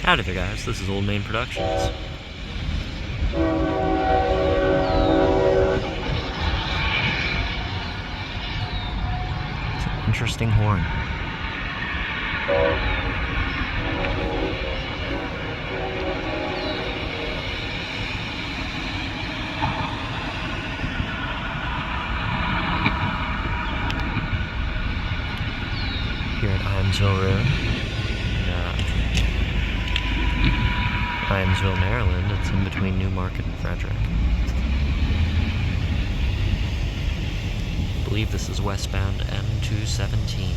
Howdy there guys, this is Old Main Productions. It's an interesting horn. Here at Ijamsville Road. Ijamsville, Maryland. It's in between Newmarket and Frederick. I believe this is westbound M217.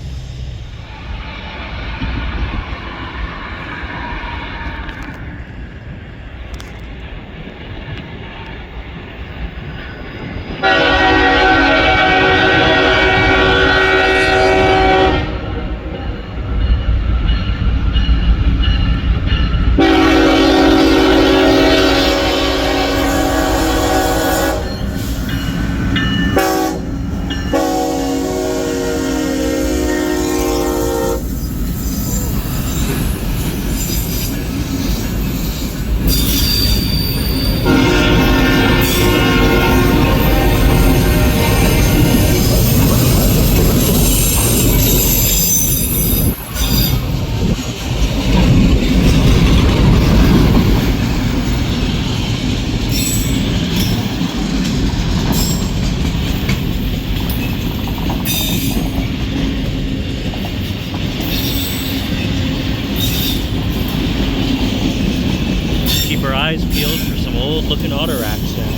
Keep our eyes peeled for some old looking autorack sound.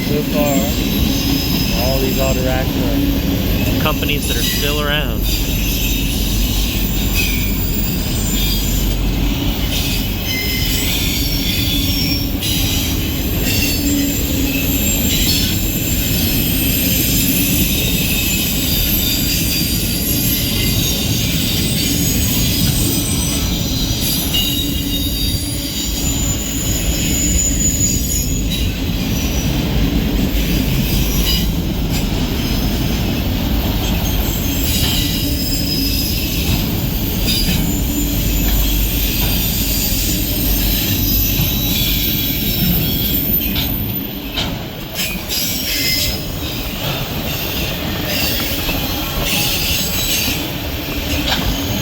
So far, all these autoracks are companies that are still around.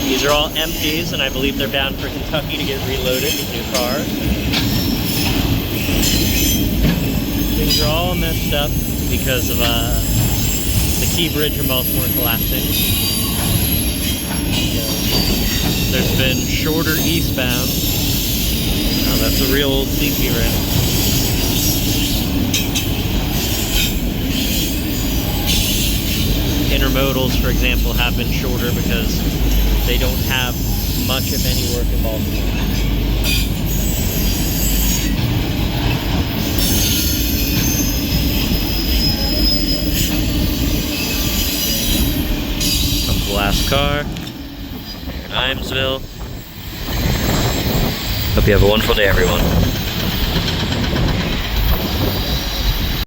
These are all empties, and I believe they're bound for Kentucky to get reloaded with new cars. Things are all messed up because of the key bridge in Baltimore collapsing. There's been shorter eastbound. Oh, that's a real old CP ramp. Intermodals, for example, have been shorter because they don't have much, if any, work in Baltimore. Comes the last car in Ijamsville. Hope you have a wonderful day, everyone.